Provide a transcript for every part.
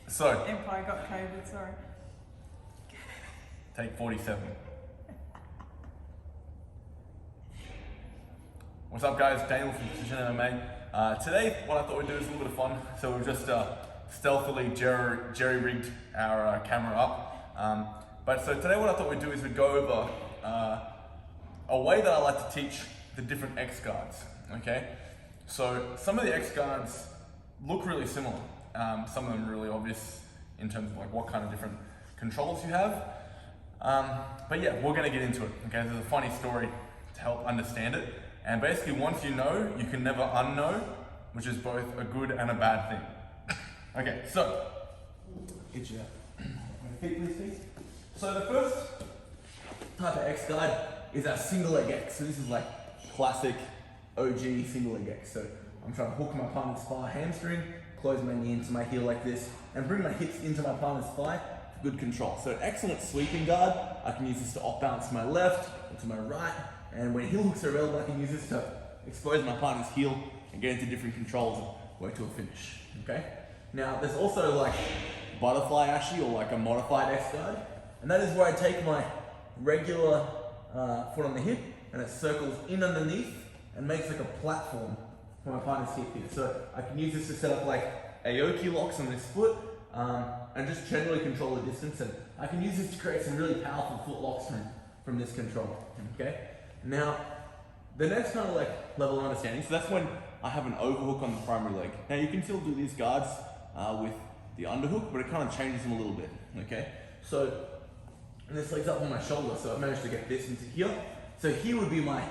So, Empire got COVID, sorry. take 47. What's up guys, Daniel from Precision MMA. Today, what I thought we'd do is a little bit of fun. So we've just stealthily jerry-rigged our camera up. But so today what I thought we'd do is we'd go over a way that I like to teach the different X guards, okay? So some of the X guards look really similar. Some of them are really obvious in terms of like what kind of different controls you have. But yeah, we're gonna get into it, okay? There's a funny story to help understand it. And basically once you know, you can never unknow, which is both a good and a bad thing. Okay, so, get you out. So the first type of X guard is our single leg X. So this is like classic OG single leg X. So I'm trying to hook my partner's thigh hamstring, close my knee into my heel like this, and bring my hips into my partner's thigh for good control. So excellent sweeping guard. I can use this to off balance to my left or to my right. And when heel hooks are available, I can use this to expose my partner's heel and get into different controls and work to a finish, okay? Now, there's also like butterfly ashi or like a modified X guard. And that is where I take my regular foot on the hip and it circles in underneath and makes like a platform for my partner's hip here. So I can use this to set up like Aoki locks on this foot and just generally control the distance. And I can use this to create some really powerful foot locks from this control, okay? Now, the next kind of like level of understanding, so that's when I have an overhook on the primary leg. Now you can still do these guards with the underhook, but it kind of changes them a little bit, okay? So, and this leg's up on my shoulder, so I managed to get this into here. So here would be my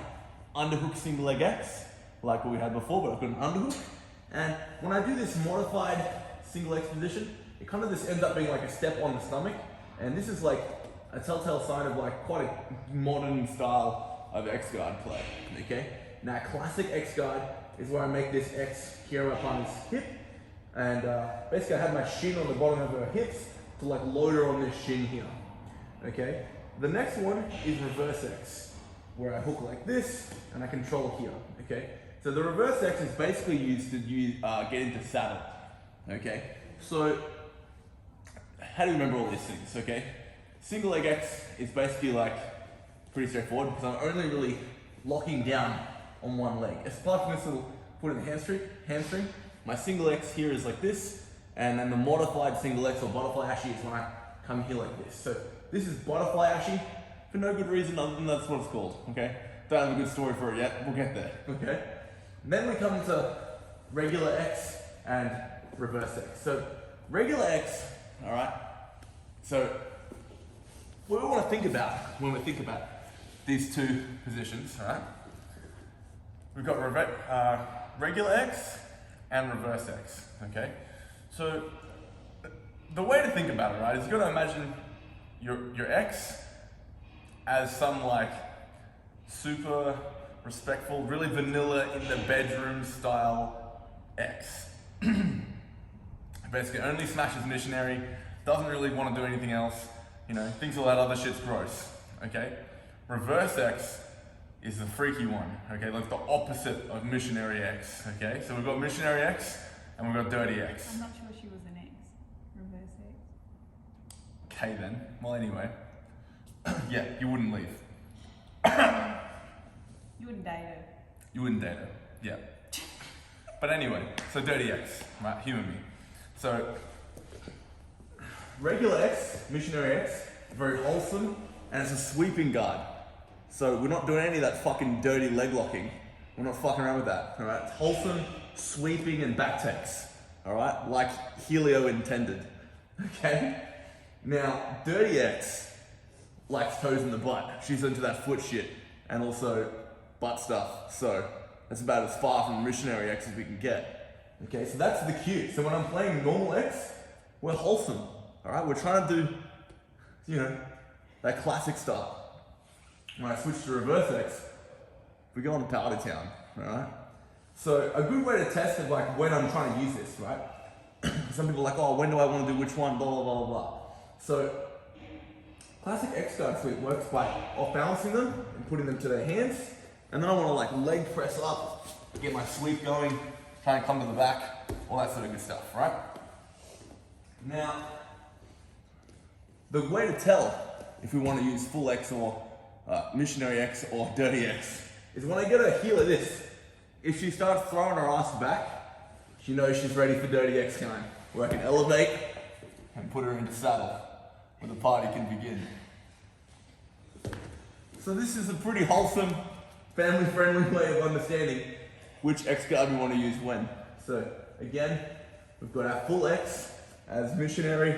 underhook single leg X, like what we had before, but I've got an underhook. And when I do this modified single X position, it kind of just ends up being like a step on the stomach. And this is like a telltale sign of like quite a modern style of X guard play, okay? Now classic X guard is where I make this X here on my partner's hip, and basically I have my shin on the bottom of her hips to like load her on this shin here, okay? The next one is reverse X, where I hook like this and I control here, okay? So the reverse X is basically used to get into saddle, okay? So how do you remember all these things, okay? Single leg X is basically like pretty straightforward because I'm only really locking down on one leg. Apart from this little foot in the hamstring, my single X here is like this, and then the modified single X or butterfly ashi is when I come here like this. So this is butterfly ashi for no good reason other than that's what it's called, okay? Don't have a good story for it yet, we'll get there, okay? And then we come to regular X and reverse X. So regular X, all right? So what we want to think about when we think about these two positions, all right? We've got regular X and reverse X, okay? So the way to think about it, right, is you've got to imagine your X as some like super respectful, really vanilla in the bedroom style X. Basically only smashes missionary, doesn't really want to do anything else, you know, thinks all that other shit's gross, okay? Reverse X is the freaky one, okay? Like the opposite of missionary X, okay? So we've got missionary X and we've got dirty X. I'm not sure she was an X. Reverse X. Okay then, well anyway. Yeah, you wouldn't leave. You wouldn't date her. You wouldn't date her, yeah. But anyway, so dirty X, right, humour me. So, regular X, missionary X, very wholesome, and it's a sweeping guard. So we're not doing any of that fucking dirty leg locking. We're not fucking around with that, all right? It's wholesome, sweeping, and back takes, all right? Like Helio intended, okay? Now, dirty X likes toes in the butt. She's into that foot shit, and also butt stuff. So that's about as far from missionary X as we can get. Okay, so that's the cue. So when I'm playing normal X, we're wholesome, all right? We're trying to do, you know, that classic stuff. When I switch to reverse X, we go on party town, alright? So a good way to test it, like when I'm trying to use this, right? Some people are like, oh, when do I want to do which one, blah, blah, blah, blah. So classic X guard sweep works by off balancing them and putting them to their hands. And then I want to like leg press up, get my sweep going, try and come to the back, all that sort of good stuff, right? Now, the way to tell if we want to use full X or missionary X or dirty X is when I get her heel like this. If she starts throwing her ass back, she knows she's ready for dirty X time, where I can elevate and put her into saddle, where the party can begin. So this is a pretty wholesome, family-friendly way of understanding which X guard we want to use when. So again, we've got our full X as missionary,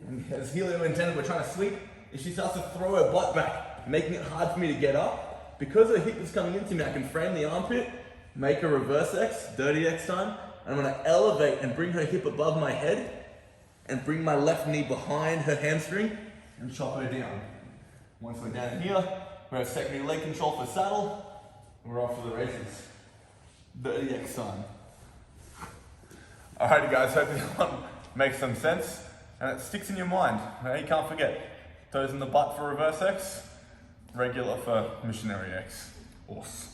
and as Helio intended, we're trying to sweep. If she starts to throw her butt back, making it hard for me to get up, because her hip is coming into me, I can frame the armpit, make a reverse X, dirty X time, and I'm going to elevate and bring her hip above my head, and bring my left knee behind her hamstring, and chop her down. Once we're down here, we have secondary leg control for saddle, and we're off to the races. Dirty X time. Alrighty guys, hope this one makes some sense and it sticks in your mind. You can't forget. Toes in the butt for reverse X, regular for missionary X. Awesome.